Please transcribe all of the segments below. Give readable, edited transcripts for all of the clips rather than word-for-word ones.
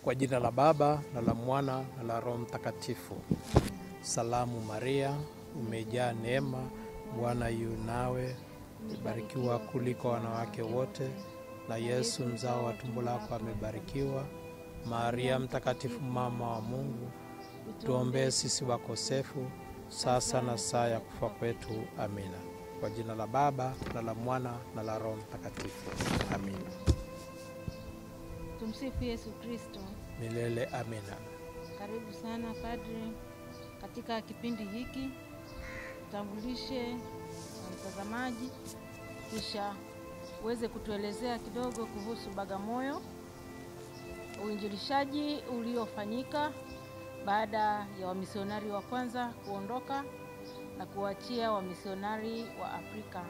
Kwa jina la Baba na la Mwana na la Roho Mtakatifu. Salamu Maria, umejaa neema, Bwana yu nawe, umebarikiwa kuliko wanawake wote, na Yesu mzao wa tumbo lako amebarikiwa. Maria mtakatifu, mama wa Mungu, tuombee sisi wakosefu, sasa na saa ya kufa kwetu. Amina. Kwa jina la Baba na la Mwana na la Roho Mtakatifu. Amina. Tumsifu Yesu Kristo. Milele amina. Karibu sana Padre katika kipindi hiki. Tutambulishe mtazamaji kisha uweze kutuelezea kidogo kuhusu Bagamoyo, uinjilishaji uliofanyika baada ya wamisionari wa kwanza kuondoka na kuachia wamisionari wa Afrika,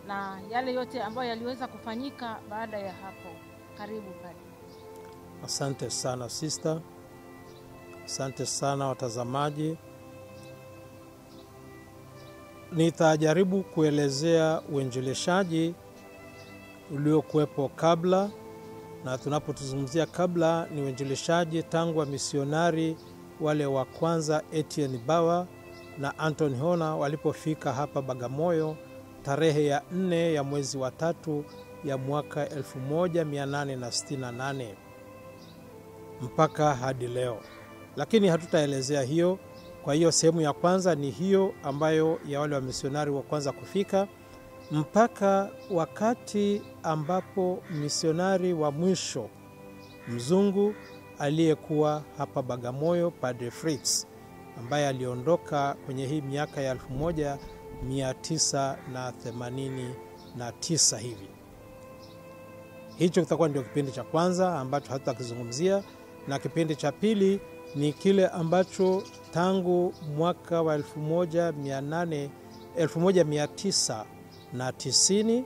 na yale yote ambayo yaliweza kufanyika baada ya hapo. Karibu Padre. Asante sana sister. Asante sana watazamaji. Nitajaribu kuelezea uinjilishaji uliokuwepo kabla, na tunapotuzungumzia kabla ni uinjilishaji tangu wa misionari wale wa kwanza Etienne Bawa na Anton Hona walipofika hapa Bagamoyo tarehe ya 4 ya mwezi wa 3 ya mwaka 1868 mpaka hadi leo. Lakini hatutaelezea hiyo. Kwa hiyo sehemu ya kwanza ni hiyo ambayo ya wale wa misionari wa kwanza kufika, mpaka wakati ambapo misionari wa mwisho mzungu aliyekuwa hapa Bagamoyo, Padre Fritz, ambaye aliondoka kwenye hii miaka ya 1989 hivi. Hicho kitakuwa ndio kipindi cha kwanza ambacho hatutakizungumzia, na kipindi cha pili ni kile ambacho tangu mwaka wa 1990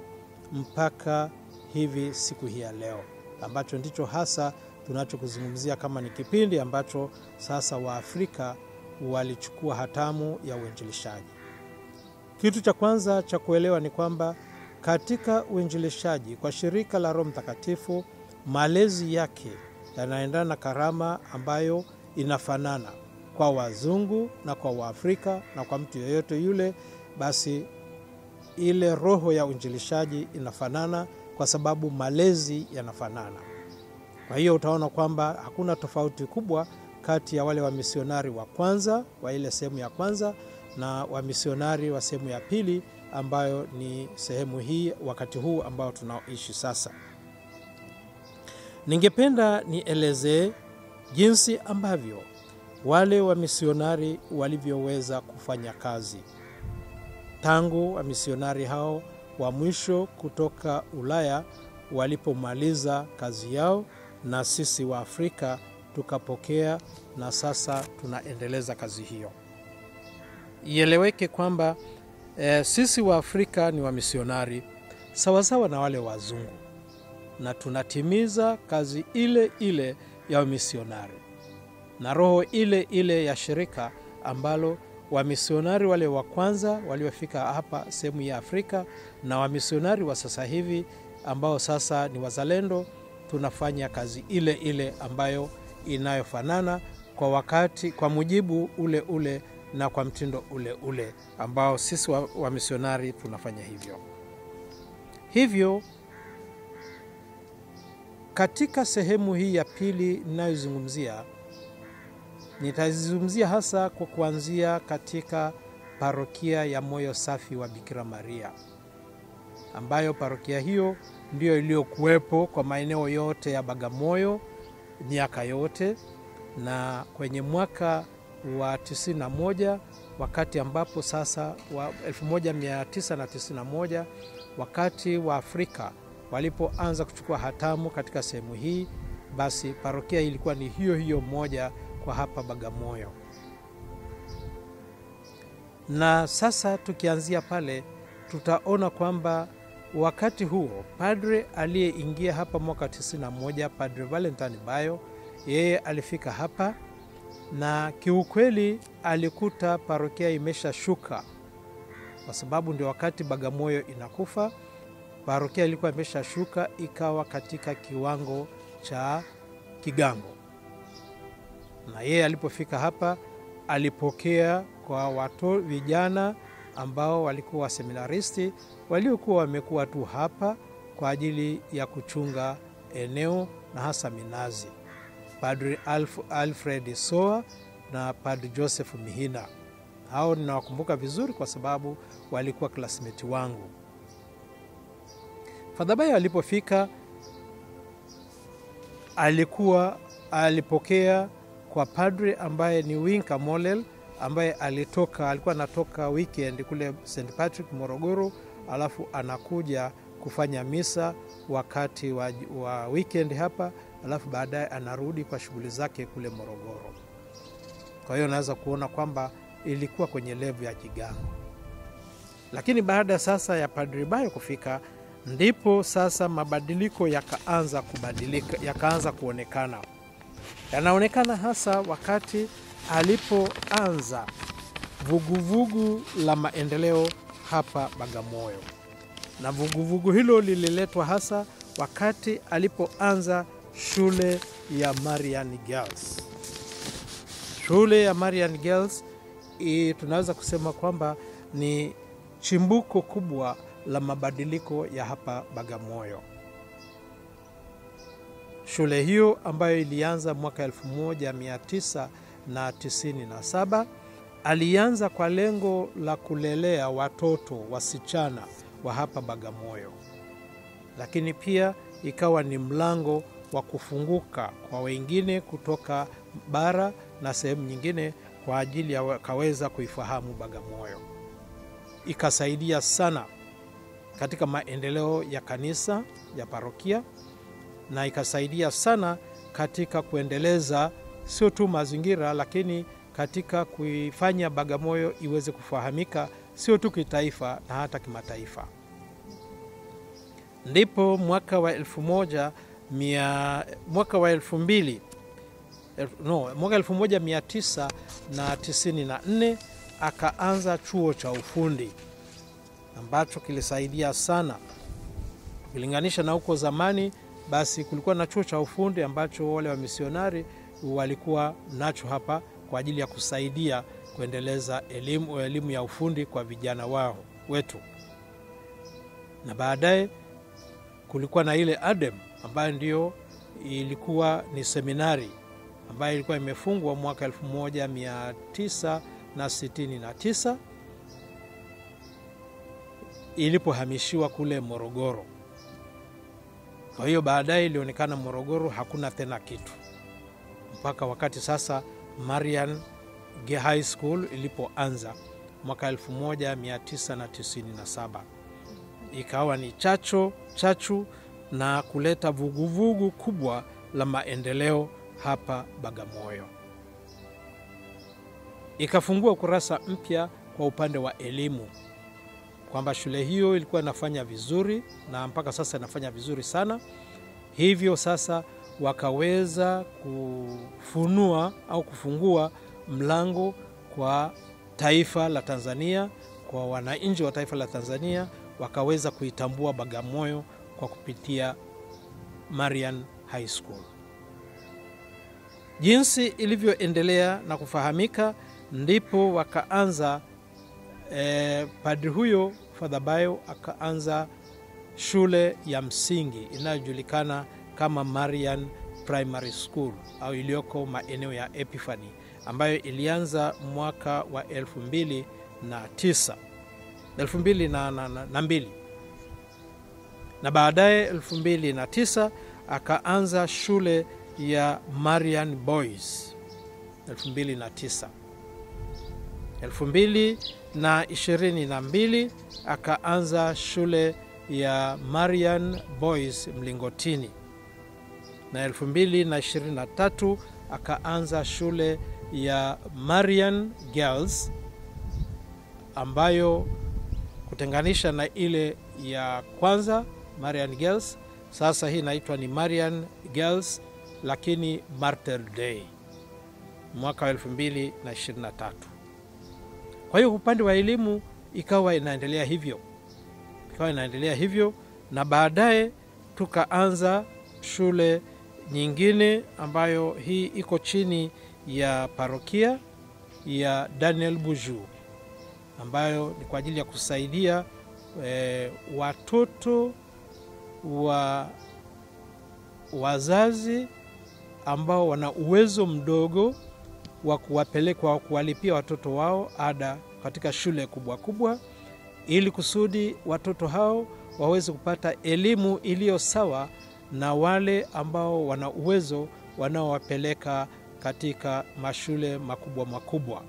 mpaka hivi siku hii ya leo, ambacho ndicho hasa tunachokuzungumzia kama ni kipindi ambacho sasa Waafrika walichukua hatamu ya uinjilishaji. Kitu cha kwanza cha kuelewa ni kwamba katika uinjilishaji kwa shirika la Roho Mtakatifu, malezi yake yanaendana na karama ambayo inafanana kwa wazungu na kwa Waafrika na kwa mtu yeyote yule. Basi ile roho ya uinjilishaji inafanana kwa sababu malezi yanafanana. Kwa hiyo utaona kwamba hakuna tofauti kubwa kati ya wale wamisionari wa kwanza wa ile sehemu ya kwanza na wamisionari wa sehemu ya pili, ambayo ni sehemu hii wakati huu ambao tunaoishi sasa. Ningependa nielezee jinsi ambavyo wale wamisionari walivyoweza kufanya kazi tangu wamisionari hao wa mwisho kutoka Ulaya walipomaliza kazi yao, na sisi wa Afrika tukapokea na sasa tunaendeleza kazi hiyo. Ieleweke kwamba sisi wa Afrika ni wamisionari sawasawa na wale wazungu, na tunatimiza kazi ile ile ya wamisionari na roho ile ile ya shirika ambalo wamisionari wale wa kwanza waliofika hapa sehemu ya Afrika na wamisionari wa sasa hivi ambao sasa ni wazalendo, tunafanya kazi ile ile ambayo inayofanana kwa wakati, kwa mujibu ule ule na kwa mtindo ule ule ambao sisi wamisionari tunafanya hivyo. Hivyo katika sehemu hii ya pili ninayozungumzia, nitazungumzia hasa kwa kuanzia katika parokia ya Moyo Safi wa Bikira Maria, ambayo parokia hiyo ndio iliyokuwepo kwa maeneo yote ya Bagamoyo miaka yote, na kwenye mwaka wa 91 wakati ambapo sasa wa 1991 wakati wa Afrika walipoanza kuchukua hatamu katika sehemu hii, basi parokia ilikuwa ni hiyo hiyo moja kwa hapa Bagamoyo. Na sasa tukianzia pale tutaona kwamba wakati huo padre aliyeingia hapa mwaka 91, Padre Valentine Bayo, yeye alifika hapa na kiukweli alikuta parokia imesha shuka, kwa sababu ndio wakati Bagamoyo inakufa. Parokia ilikuwa imesha shuka ikawa katika kiwango cha kigango, na yeye alipofika hapa alipokea kwa vijana ambao walikuwa waseminaristi waliokuwa wamekuwa tu hapa kwa ajili ya kuchunga eneo na hasa minazi, Padri Alfred Soa na Padri Joseph Mihina. Hao ninawakumbuka vizuri kwa sababu walikuwa classmate wangu. Father Bayo alipofika alipokea kwa padri ambaye ni Winka Molel, ambaye alikuwa anatoka weekend kule St. Patrick Morogoro, alafu anakuja kufanya misa wakati wa weekend hapa, alafu baadaye anarudi kwa shughuli zake kule Morogoro. Kwa hiyo naweza kuona kwamba ilikuwa kwenye level ya kigango. Lakini baada sasa ya Padri Bayo kufika, ndipo sasa mabadiliko yakaanza kuonekana. Yanaonekana hasa wakati alipoanza vuguvugu la maendeleo hapa Bagamoyo. Na vuguvugu hilo lililetwa hasa wakati alipoanza shule ya Marian Girls. Shule ya Marian Girls tunaweza kusema kwamba ni chimbuko kubwa la mabadiliko ya hapa Bagamoyo. Shule hiyo ambayo ilianza mwaka 1997 alianza kwa lengo la kulelea watoto wasichana wa hapa Bagamoyo, lakini pia ikawa ni mlango wa kufunguka kwa wengine kutoka bara na sehemu nyingine kwa ajili ya wakaweza kuifahamu Bagamoyo. Ikasaidia sana katika maendeleo ya kanisa ya parokia, na ikasaidia sana katika kuendeleza sio tu mazingira, lakini katika kuifanya Bagamoyo iweze kufahamika sio tu kitaifa na hata kimataifa. Ndipo mwaka wa 1994 akaanza chuo cha ufundi ambacho kilisaidia sana. Ukilinganisha na huko zamani, basi kulikuwa na chuo cha ufundi ambacho wale wa misionari walikuwa nacho hapa kwa ajili ya kusaidia kuendeleza elimu ya ufundi kwa vijana wetu. Na baadaye kulikuwa na ile ADEM ambayo ndio ilikuwa ni seminari ambayo ilikuwa imefungwa mwaka 1969 ilipohamishiwa kule Morogoro. Kwa hiyo baadaye ilionekana Morogoro hakuna tena kitu, mpaka wakati sasa Marian High School ilipoanza mwaka 1997. Ikawa ni chachu na kuleta vuguvugu kubwa la maendeleo hapa Bagamoyo. Ikafungua kurasa mpya kwa upande wa elimu, kwamba shule hiyo ilikuwa inafanya vizuri na mpaka sasa inafanya vizuri sana. Hivyo sasa wakaweza kufunua au kufungua mlango kwa taifa la Tanzania, kwa wananchi wa taifa la Tanzania wakaweza kuitambua Bagamoyo kwa kupitia Marian High School. Jinsi ilivyoendelea na kufahamika, ndipo wakaanza padri huyo Father Bayo akaanza shule ya msingi inayojulikana kama Marian Primary School au iliyoko maeneo ya Epiphany, ambayo ilianza mwaka wa 2002 na baadaye 2009 akaanza shule ya Marian Boys 2009. 2022 akaanza shule ya Marian Boys Mlingotini, na 2023 akaanza shule ya Marian Girls, ambayo kutenganisha na ile ya kwanza Marian Girls, sasa hii inaitwa ni Marian Girls lakini Martyr Day mwaka wa 2023. Kwa hiyo upande wa elimu ikawa inaendelea hivyo, na baadaye tukaanza shule nyingine ambayo hii iko chini ya parokia ya Daniel Buju, ambayo ni kwa ajili ya kusaidia watoto wa wazazi ambao wana uwezo mdogo wa kuwapeleka kuwalipia watoto wao ada katika shule kubwa kubwa, ili kusudi watoto hao waweze kupata elimu iliyo sawa na wale ambao wana uwezo wanaowapeleka katika mashule makubwa makubwa.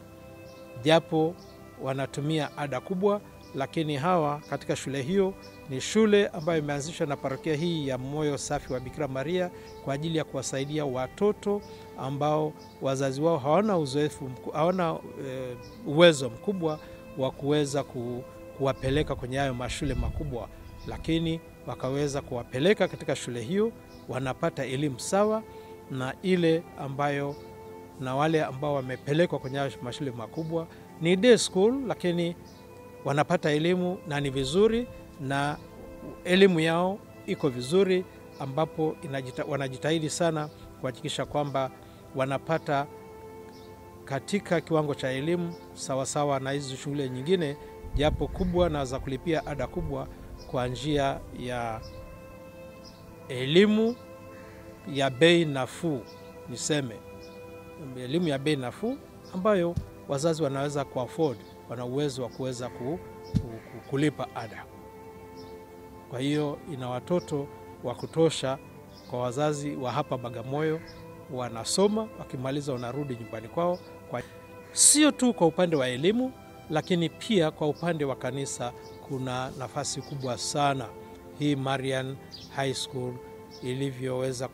Japo wanatumia ada kubwa, lakini hawa katika shule hiyo ni shule ambayo imeanzishwa na parokia hii ya Moyo Safi wa Bikira Maria kwa ajili ya kuwasaidia watoto ambao wazazi wao hawana uwezo mkubwa wa kuweza kuwapeleka kwenye hayo mashule makubwa, lakini wakaweza kuwapeleka katika shule hiyo, wanapata elimu sawa na ile ambayo na wale ambao wamepelekwa kwenye mashule makubwa. Ni day school, lakini wanapata elimu na ni vizuri, na elimu yao iko vizuri, ambapo wanajitahidi sana kuhakikisha kwamba wanapata katika kiwango cha elimu sawasawa na hizo shule nyingine, japo kubwa na za kulipia ada kubwa, kwa njia ya elimu ya bei nafuu. Niseme elimu ya bei nafuu ambayo wazazi wanaweza kuafford, wana uwezo wa kuweza kulipa ada. Kwa hiyo ina watoto wa kutosha kwa wazazi wa hapa Bagamoyo, wanasoma, wakimaliza wanarudi nyumbani kwao. Sio tu kwa upande wa elimu, lakini pia kwa upande wa kanisa kuna nafasi kubwa sana hii Marian High School ilivyoweza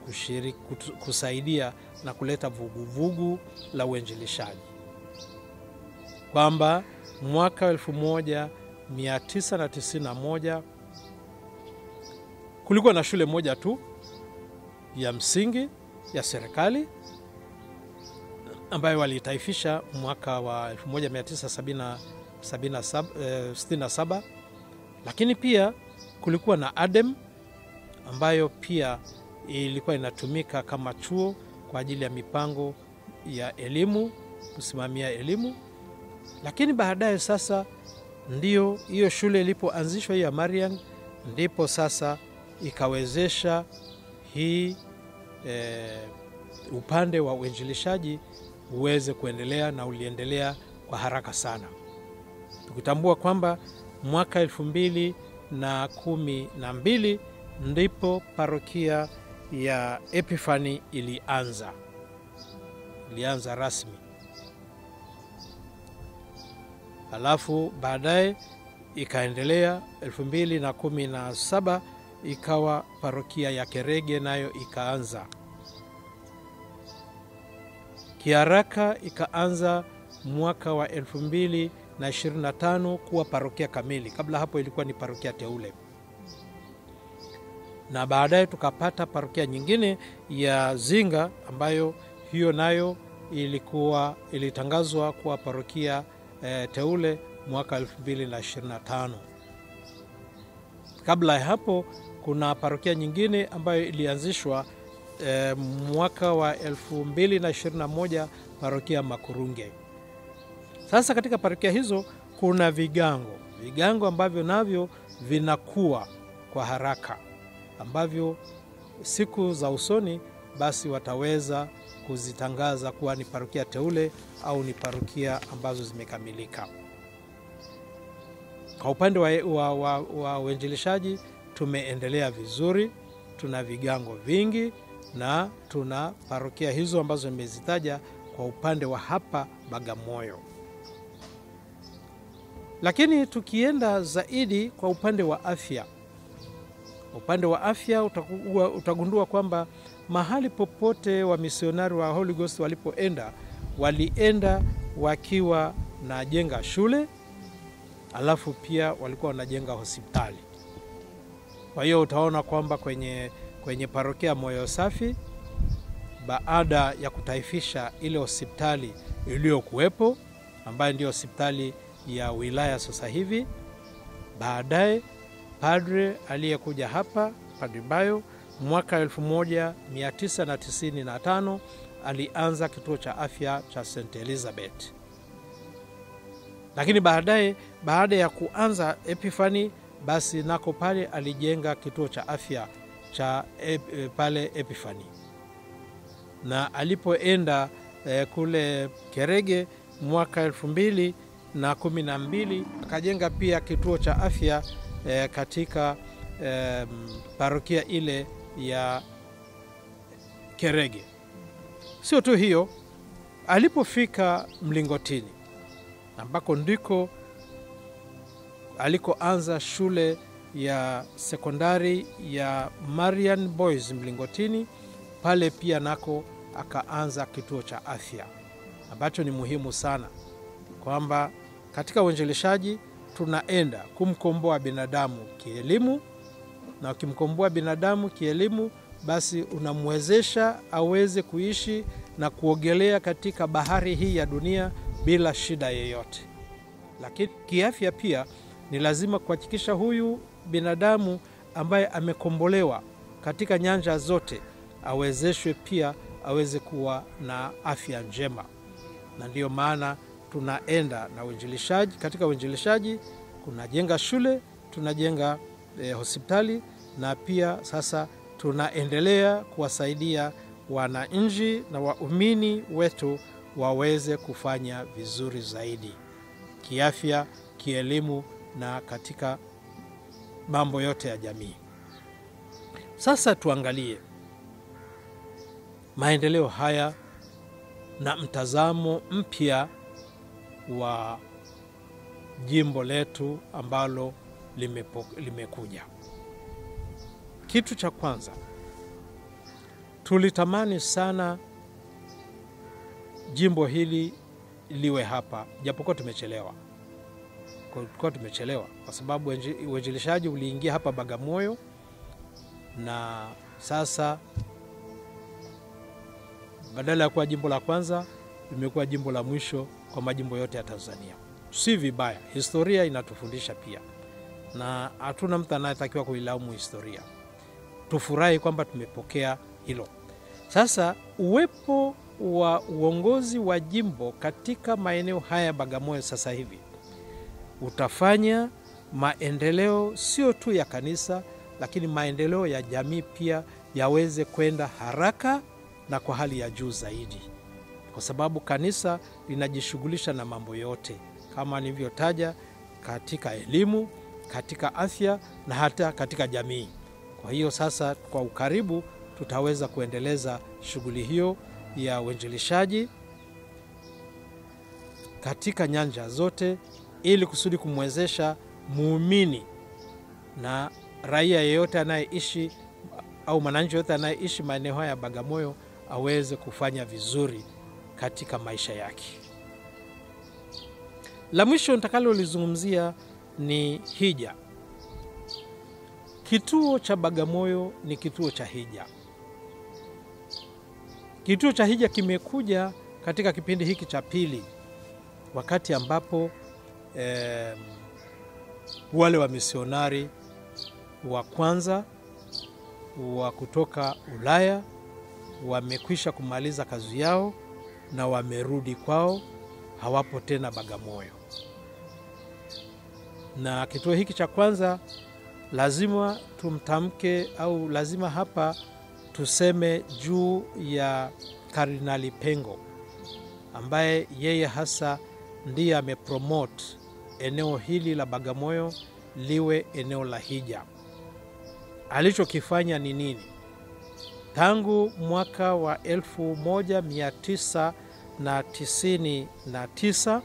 kusaidia na kuleta vuguvugu la uinjilishaji, kwamba mwaka 1991 kulikuwa na shule moja tu ya msingi ya serikali ambayo walitaifisha mwaka wa 1967, lakini pia kulikuwa na Adem ambayo pia ilikuwa inatumika kama chuo kwa ajili ya mipango ya elimu, kusimamia elimu. Lakini baadaye sasa ndio hiyo shule ilipoanzishwa ya Marian, ndipo sasa ikawezesha hii upande wa uinjilishaji uweze kuendelea, na uliendelea kwa haraka sana. Tukitambua kwamba mwaka 2012 ndipo parokia ya Epiphany ilianza rasmi. Alafu baadaye ikaendelea 2017 ikawa parokia ya Kerege nayo ikaanza. Kiharaka ikaanza mwaka wa 2025 kuwa parokia kamili. Kabla hapo ilikuwa ni parokia teule. Na baadaye tukapata parokia nyingine ya Zinga ambayo hiyo nayo ilitangazwa kuwa parokia teule mwaka 2025. Kabla ya hapo kuna parokia nyingine ambayo ilianzishwa mwaka wa 2021, parokia Makurunge. Sasa katika parokia hizo kuna vigango ambavyo navyo vinakuwa kwa haraka, ambavyo siku za usoni basi wataweza kuzitangaza kuwa ni parokia teule au ni parokia ambazo zimekamilika. Kwa upande wa uinjilishaji tumeendelea vizuri, tuna vigango vingi na tuna parokia hizo ambazo nimezitaja kwa upande wa hapa Bagamoyo. Lakini tukienda zaidi kwa upande wa afya, utagundua kwamba mahali popote wa misionari wa Holy Ghost walienda wakiwa na jenga shule, alafu pia walikuwa wanajenga hospitali. Kwa hiyo utaona kwamba kwenye parokia Moyo Safi, baada ya kutaifisha ile hospitali iliyokuwepo ambayo ndio hospitali ya wilaya sasa hivi, baadaye padre aliyekuja hapa, Padre Bayo, mwaka 1995 alianza kituo cha afya cha St. Elizabeth. Lakini baada ya kuanza Epiphany, basi nako pale alijenga kituo cha afya cha pale Epiphany. Na alipoenda kule Kerege mwaka 2012 akajenga pia kituo cha afya katika parokia ile ya Kerege. Sio tu hiyo, alipofika Mlingotini ambako ndiko alikoanza shule ya sekondari ya Marian Boys Mlingotini, pale pia nako akaanza kituo cha afya, ambacho ni muhimu sana kwamba katika uinjilishaji tunaenda kumkomboa binadamu kielimu, na ukimkomboa binadamu kielimu basi unamwezesha aweze kuishi na kuogelea katika bahari hii ya dunia bila shida yoyote. Lakini kiafya pia ni lazima kuhakikisha huyu binadamu ambaye amekombolewa katika nyanja zote awezeshwe pia aweze kuwa na afya njema. Na ndiyo maana tunaenda na uinjilishaji. Katika uinjilishaji tunajenga shule, tunajenga hospitali, na pia sasa tunaendelea kuwasaidia wananchi na waumini wetu waweze kufanya vizuri zaidi kiafya, kielimu na katika mambo yote ya jamii. Sasa tuangalie maendeleo haya na mtazamo mpya wa jimbo letu ambalo limekuja. Kitu cha kwanza, tulitamani sana jimbo hili liwe hapa, japokuwa tumechelewa. Kwa sababu uinjilishaji uliingia hapa Bagamoyo, na sasa badala ya kuwa jimbo la kwanza limekuwa jimbo la mwisho kwa majimbo yote ya Tanzania. Si vibaya, historia inatufundisha pia, na hatuna mtu anayetakiwa kuilaumu historia. Tufurahi kwamba tumepokea hilo. Sasa uwepo wa uongozi wa jimbo katika maeneo haya Bagamoyo sasa hivi utafanya maendeleo sio tu ya kanisa, lakini maendeleo ya jamii pia yaweze kwenda haraka na kwa hali ya juu zaidi, kwa sababu kanisa linajishughulisha na mambo yote kama nilivyotaja, katika elimu, katika afya na hata katika jamii. Kwa hiyo sasa kwa ukaribu tutaweza kuendeleza shughuli hiyo ya uinjilishaji katika nyanja zote, ili kusudi kumwezesha muumini na raia yeyote anayeishi au mwananchi yote anayeishi maeneo haya ya Bagamoyo aweze kufanya vizuri katika maisha yake. La mwisho nitakalolizungumzia ni hija. Kituo cha Bagamoyo ni kituo cha hija. Kituo cha hija kimekuja katika kipindi hiki cha pili, wakati ambapo wale wa misionari wa kwanza wa kutoka Ulaya wamekwisha kumaliza kazi yao na wamerudi kwao, hawapo tena Bagamoyo. Na kituo hiki cha kwanza lazima tumtamke, au lazima hapa tuseme juu ya Kardinali Pengo, ambaye yeye hasa ndiye amepromote eneo hili la Bagamoyo liwe eneo la hija. Alichokifanya ni nini? Tangu mwaka wa 1999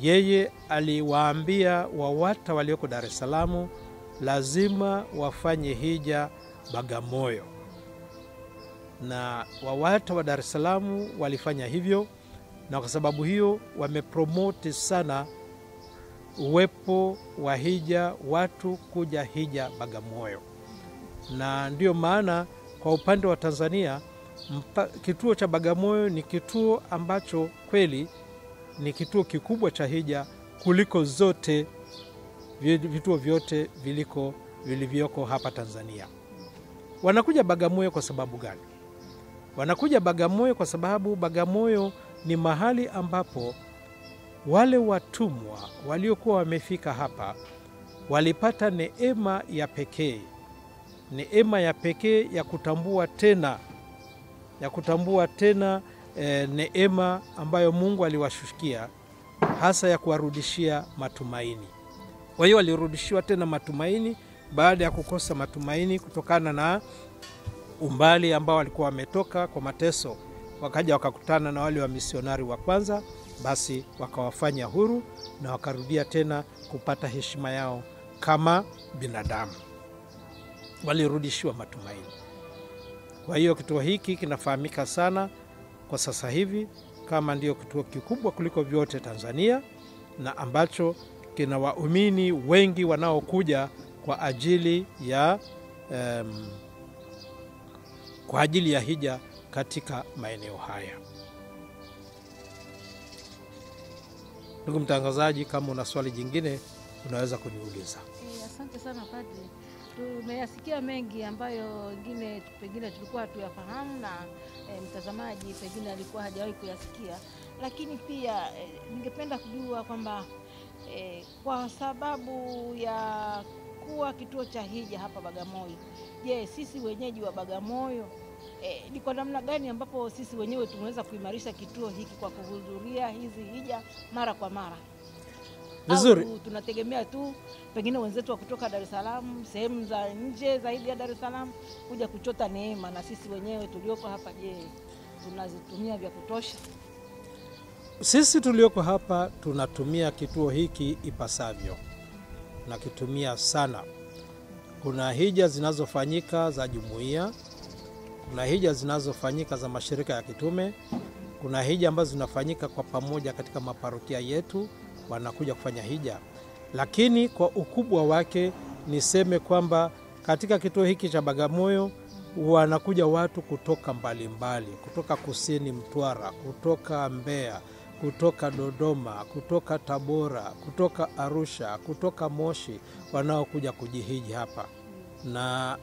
yeye aliwaambia WAWATA walioko Dar es Salaam lazima wafanye hija Bagamoyo, na WAWATA wa Dar es Salaam walifanya hivyo, na kwa sababu hiyo wamepromote sana uwepo wa hija, watu kuja hija Bagamoyo. Na ndio maana kwa upande wa Tanzania kituo cha Bagamoyo ni kituo ambacho kweli ni kituo kikubwa cha hija kuliko zote vituo vyote vilivyoko hapa Tanzania. Wanakuja Bagamoyo kwa sababu gani? Wanakuja Bagamoyo kwa sababu Bagamoyo ni mahali ambapo wale watumwa waliokuwa wamefika hapa walipata neema ya pekee. Neema ya pekee ya kutambua tena neema ambayo Mungu aliwashukia, hasa ya kuwarudishia matumaini. Kwa hiyo walirudishiwa tena matumaini baada ya kukosa matumaini kutokana na umbali ambao walikuwa wametoka kwa mateso. Wakaja wakakutana na wale wa misionari wa kwanza, basi wakawafanya huru na wakarudia tena kupata heshima yao kama binadamu. Walirudishiwa matumaini. Kwa hiyo kituo hiki kinafahamika sana kwa sasa hivi kama ndio kituo kikubwa kuliko vyote Tanzania, na ambacho kina waumini wengi wanaokuja kwa ajili ya hija katika maeneo haya. Ndugu mtangazaji, kama una swali jingine unaweza kuniuliza. Asante sana padri. Tumeyasikia mengi ambayo wengine pengine tulikuwa hatuyafahamu na mtazamaji pengine alikuwa hajawahi kuyasikia, lakini pia ningependa kujua kwamba kwa sababu ya kuwa kituo cha hija hapa Bagamoyo, je, sisi wenyeji wa Bagamoyo ni kwa namna gani ambapo sisi wenyewe tunaweza kuimarisha kituo hiki kwa kuhudhuria hizi hija mara kwa mara? Vizuri. Au tunategemea tu pengine wenzetu wa kutoka Dar es Salaam, sehemu za nje zaidi ya Dar es Salaam kuja kuchota neema, na sisi wenyewe tulioko hapa, je, tunazitumia vya kutosha? Sisi tulioko hapa tunatumia kituo hiki ipasavyo. Tunakitumia sana. Kuna hija zinazofanyika za jumuiya, kuna hija zinazofanyika za mashirika ya kitume, kuna hija ambazo zinafanyika kwa pamoja katika maparokia yetu, wanakuja kufanya hija. Lakini kwa ukubwa wake niseme kwamba katika kituo hiki cha Bagamoyo wanakuja watu kutoka mbalimbali, kutoka kusini Mtwara, kutoka Mbeya, kutoka Dodoma, kutoka Tabora, kutoka Arusha, kutoka Moshi, wanaokuja kujihiji hapa. Na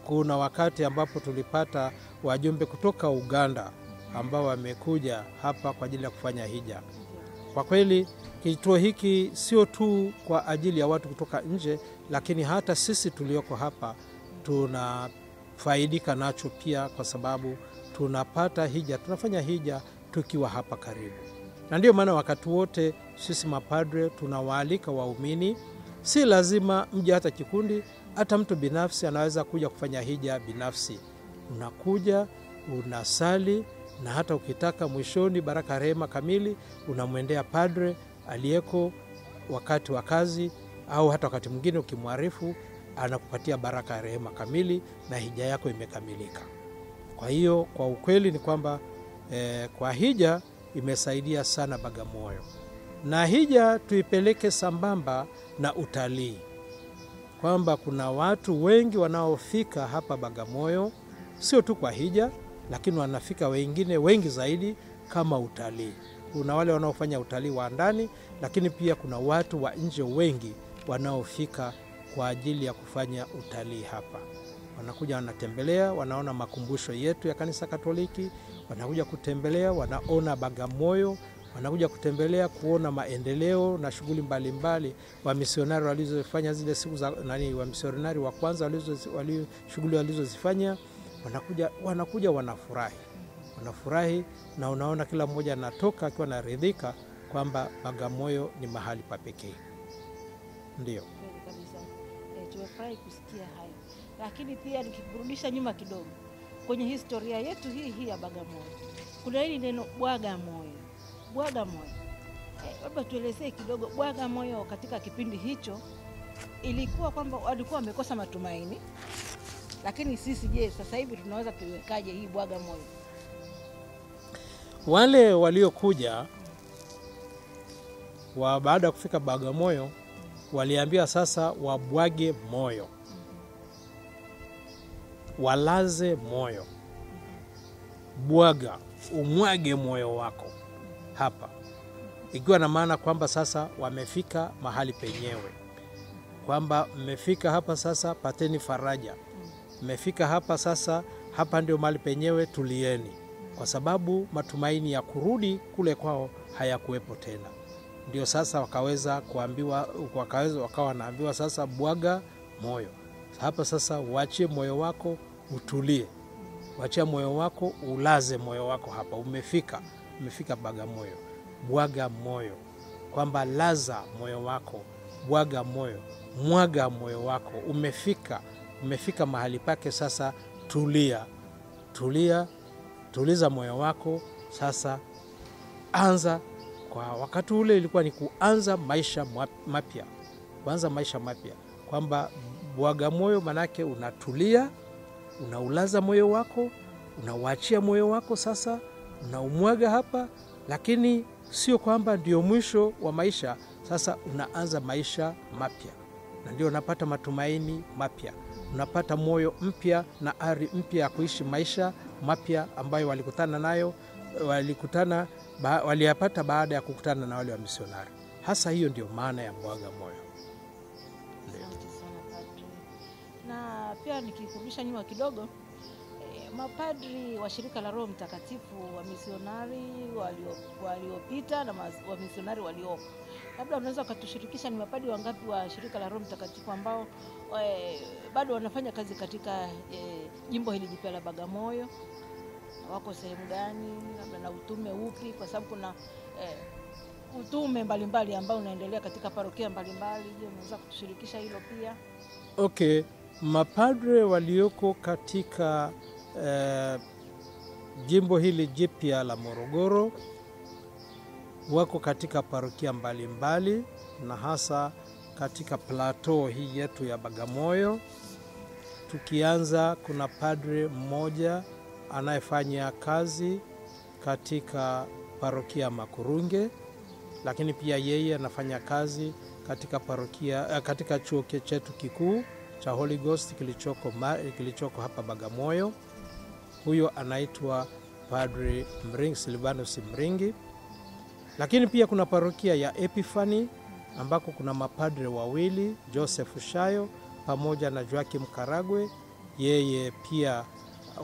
kuna wakati ambapo tulipata wajumbe kutoka Uganda ambao wamekuja hapa kwa ajili ya kufanya hija. Kwa kweli kituo hiki sio tu kwa ajili ya watu kutoka nje, lakini hata sisi tulioko hapa tunafaidika nacho pia, kwa sababu tunapata hija, tunafanya hija tukiwa hapa karibu. Na ndio maana wakati wote sisi mapadre tunawaalika waumini, si lazima mje hata kikundi, hata mtu binafsi anaweza kuja kufanya hija binafsi. Unakuja, unasali, na hata ukitaka mwishoni baraka rehema kamili unamwendea padre aliyeko wakati wa kazi, au hata wakati mwingine ukimwarifu anakupatia baraka rehema kamili na hija yako imekamilika. Kwa hiyo kwa ukweli ni kwamba kwa hija imesaidia sana Bagamoyo, na hija tuipeleke sambamba na utalii, kwamba kuna watu wengi wanaofika hapa Bagamoyo sio tu kwa hija, lakini wanafika wengine wengi zaidi kama utalii. Kuna wale wanaofanya utalii wa ndani, lakini pia kuna watu wa nje wengi wanaofika kwa ajili ya kufanya utalii hapa. Wanakuja wanatembelea, wanaona makumbusho yetu ya Kanisa Katoliki, wanakuja kutembelea, wanaona Bagamoyo, wanakuja kutembelea kuona maendeleo na shughuli mbalimbali wa misionari walizofanya zile siku za wa misionari wa kwanza shughuli walizozifanya. Wanakuja wanafurahi, na unaona kila mmoja anatoka akiwa anaridhika kwamba Bagamoyo ni mahali pa pekee. Ndio. Kabisa. Tumefurahi kusikia hayo. Lakini pia nikikurudisha nyuma kidogo kwenye historia yetu hii ya Bagamoyo, kuna hili neno Bwagamoyo. Bwagamoyo. Labda tuelezee kidogo Bwagamoyo katika kipindi hicho ilikuwa kwamba walikuwa wamekosa matumaini. Lakini sisi je, sasa hivi tunaweza kuiwekaje hii Bwagamoyo? Wale waliokuja baada ya kufika Bagamoyo waliambia sasa wabwage moyo, walaze moyo. Bwaga, umwage moyo wako hapa, ikiwa na maana kwamba sasa wamefika mahali penyewe, kwamba mmefika hapa sasa, pateni faraja. Mmefika hapa sasa, hapa ndio mahali penyewe, tulieni. kwa sababu matumaini ya kurudi kule kwao hayakuwepo tena. Ndio sasa wakawa wanaambiwa sasa, bwaga moyo. Hapa sasa uachie moyo wako utulie. Wachia moyo wako, ulaze moyo wako hapa. Umefika Bagamoyo. Bwaga moyo. Kwamba laza moyo wako, bwaga moyo, mwaga moyo wako. Umefika mahali pake sasa, tuliza moyo wako sasa. Anza. Kwa wakati ule ilikuwa ni kuanza maisha mapya. Kwamba bwaga moyo manake unatulia, unaulaza moyo wako, unauachia moyo wako sasa, unaumwaga hapa, lakini sio kwamba ndio mwisho wa maisha. Sasa unaanza maisha mapya, na ndio unapata matumaini mapya, unapata moyo mpya na ari mpya ya kuishi maisha mapya ambayo waliyapata baada ya kukutana na wale wa misionari. Hasa hiyo ndio maana ya bwaga moyo. Na pia nikikurudisha nyuma kidogo, mapadri wa shirika la Roho Mtakatifu, wa misionari waliopita na wa misionari waliopo, labda unaweza ukatushirikisha ni mapadri wangapi wa shirika la Roho Mtakatifu ambao bado wanafanya kazi katika jimbo hili jipya la Bagamoyo? Wako sehemu gani, labda na utume upi? Kwa sababu kuna utume mbalimbali ambao unaendelea katika parokia mbalimbali. Je, unaweza kutushirikisha hilo pia? Okay, mapadre walioko katika jimbo hili jipya la Morogoro wako katika parokia mbalimbali, na hasa katika plateau hii yetu ya Bagamoyo. Tukianza, kuna padre mmoja anayefanya kazi katika parokia Makurunge, lakini pia yeye anafanya kazi katika chuo chetu kikuu cha Holy Ghost kilichoko hapa Bagamoyo. Huyo anaitwa Padre Silvanus Mringi. Lakini pia kuna parokia ya Epiphany ambako kuna mapadre wawili, Joseph Shayo pamoja na Joakim Karagwe. Yeye pia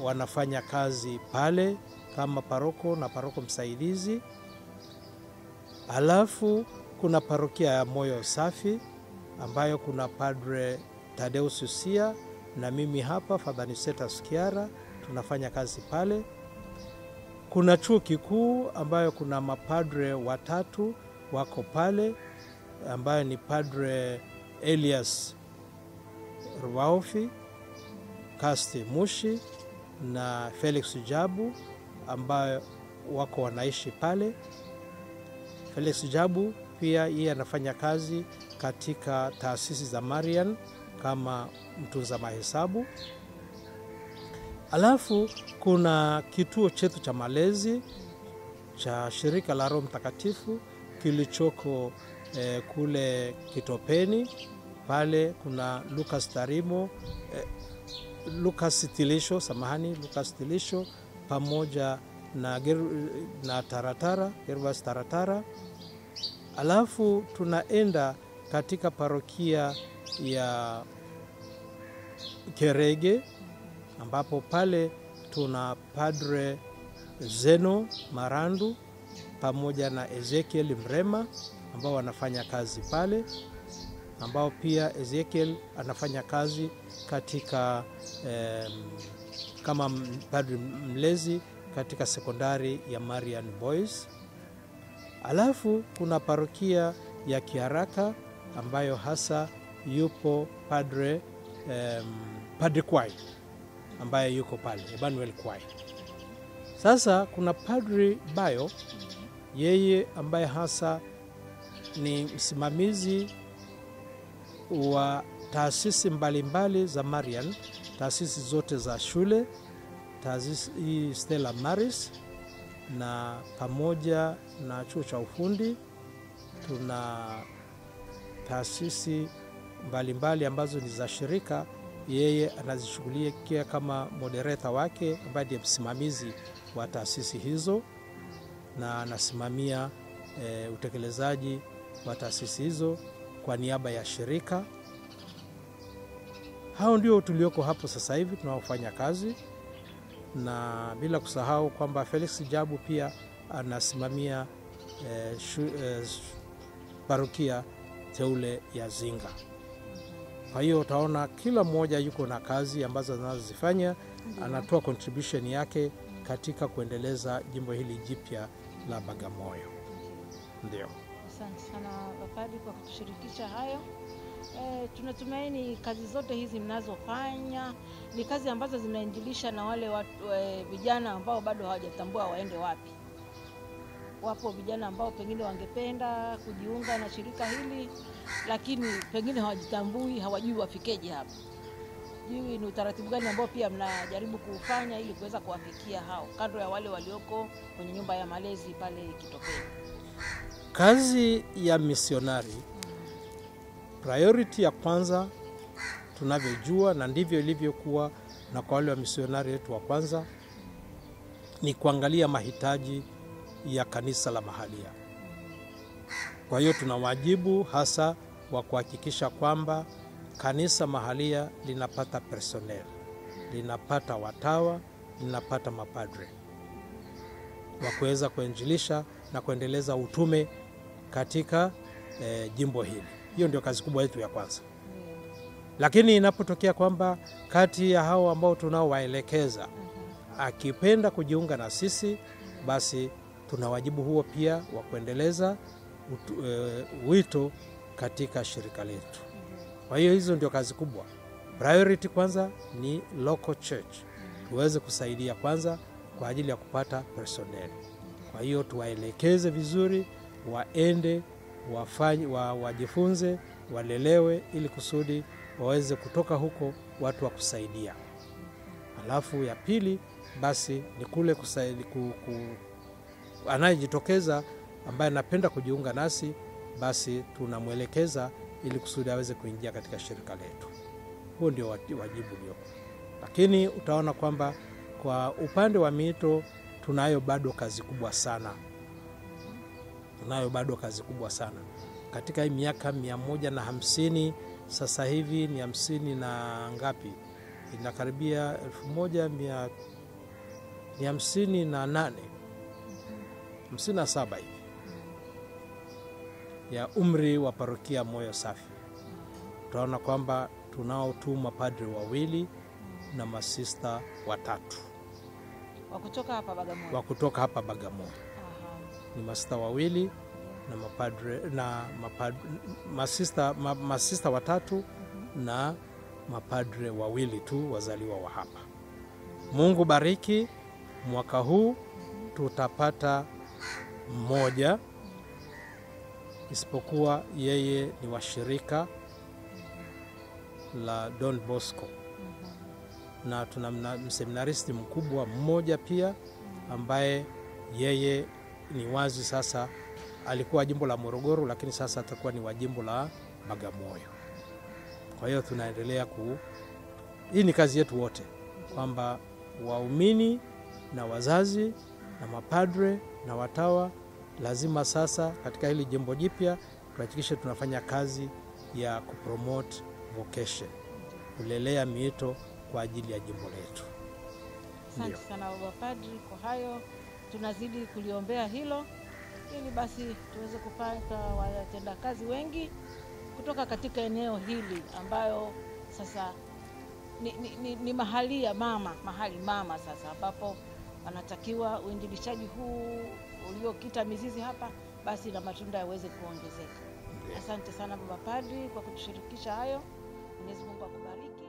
wanafanya kazi pale kama paroko na paroko msaidizi. Alafu kuna parokia ya Moyo Safi ambayo kuna Padre Tadeus Usia na mimi hapa Father Nicetas Kiara tunafanya kazi pale. Kuna chuo kikuu ambayo kuna mapadre watatu wako pale, ambayo ni Padre Elias Ruwaofi, Kasti Mushi na Felix Jabu, ambayo wako wanaishi pale. Felix Jabu pia yeye anafanya kazi katika taasisi za Marian kama mtunza mahesabu. Alafu kuna kituo chetu cha malezi cha shirika la Roho Mtakatifu kilichoko kule Kitopeni. Pale kuna Lucas Tilisho pamoja na Gervas Taratara. Alafu tunaenda katika parokia ya Kerege ambapo pale tuna Padre Zeno Marandu pamoja na Ezekiel Mrema ambao wanafanya kazi pale, ambao pia Ezekiel anafanya kazi katika kama padre mlezi katika sekondari ya Marian Boys. Alafu kuna parokia ya Kiharaka ambayo hasa yupo Padre Kwai ambaye yuko pale, Emmanuel Kwai. Sasa kuna Padre Bayo, yeye ambaye hasa ni msimamizi wa taasisi mbalimbali za Marian, taasisi zote za shule, taasisi Stella Maris na pamoja na chuo cha ufundi. Tuna taasisi mbalimbali ambazo ni za shirika, yeye anazishughulikia kama moderator wake ambaye ndiye msimamizi wa taasisi hizo na anasimamia utekelezaji wa taasisi hizo kwa niaba ya shirika. Hao ndio tulioko hapo sasa hivi tunaofanya kazi. na bila kusahau kwamba Felix Jabu pia anasimamia parokia teule ya Zinga. Kwa hiyo utaona kila mmoja yuko na kazi ambazo anazozifanya, anatoa contribution yake katika kuendeleza jimbo hili jipya la Bagamoyo. Ndio. Asante sana Padri kwa kutushirikisha hayo. Tunatumaini kazi zote hizi mnazofanya ni kazi ambazo zinainjilisha na wale vijana ambao bado hawajatambua waende wapi. Wapo vijana ambao pengine wangependa kujiunga na shirika hili, lakini pengine hawajitambui, hawajui wafikeje hapa. Sijui ni utaratibu gani ambao pia mnajaribu kufanya ili kuweza kuwafikia hao, kando ya wale walioko kwenye nyumba ya malezi pale Kitopeni. Kazi ya misionari, priority ya kwanza tunavyojua, na ndivyo ilivyokuwa na kwa wale wa misionari wetu wa kwanza, ni kuangalia mahitaji ya kanisa la mahalia. Kwa hiyo tuna wajibu hasa wa kuhakikisha kwamba kanisa mahalia linapata personnel, linapata watawa, linapata mapadre wa kuweza kuinjilisha na kuendeleza utume katika jimbo hili. Hiyo ndio kazi kubwa yetu ya kwanza. Lakini inapotokea kwamba kati ya hao ambao tunaowaelekeza akipenda kujiunga na sisi, basi tuna wajibu huo pia wa kuendeleza wito katika shirika letu. Kwa hiyo hizo ndio kazi kubwa. Priority kwanza ni local church, tuweze kusaidia kwanza kwa ajili ya kupata personnel. Kwa hiyo tuwaelekeze vizuri, waende, wajifunze, walelewe, ili kusudi waweze kutoka huko watu wa kusaidia. Alafu ya pili basi ni kule anayejitokeza ambaye anapenda kujiunga nasi, basi tunamwelekeza ili kusudi aweze kuingia katika shirika letu. Huo ndio wajibu uliopo. Lakini utaona kwamba kwa upande wa miito tunayo bado kazi kubwa sana. Katika hii miaka 150, sasa hivi ni 50 na ngapi? Inakaribia 1158, 57 hivi ya umri wa parokia Moyo Safi. Utaona kwamba tunao tu mapadri 2 na masista 3 wa kutoka hapa Bagamoyo. Ni masista 2 na masista 3 na mapadre 2 tu wazaliwa wa hapa. Mungu bariki, mwaka huu tutapata mmoja, isipokuwa yeye ni washirika la Don Bosco. Na tuna mseminaristi mkubwa mmoja pia ambaye yeye ni wazi sasa, alikuwa jimbo la Morogoro lakini sasa atakuwa ni wa jimbo la Bagamoyo. Kwa hiyo tunaendelea hii ni kazi yetu wote, kwamba waumini na wazazi na mapadre na watawa lazima sasa katika hili jimbo jipya tuhakikishe tunafanya kazi ya kupromote vocation, kulelea miito kwa ajili ya jimbo letu. Asante sana Baba Padri kwa hayo. Tunazidi kuliombea hilo ili basi tuweze kupata watenda kazi wengi kutoka katika eneo hili ambayo sasa ni mahali mama sasa, ambapo wanatakiwa uinjilishaji huu uliokita mizizi hapa basi na matunda yaweze kuongezeka. Asante sana Baba Padri kwa kutushirikisha hayo. Mwenyezi Mungu akubariki.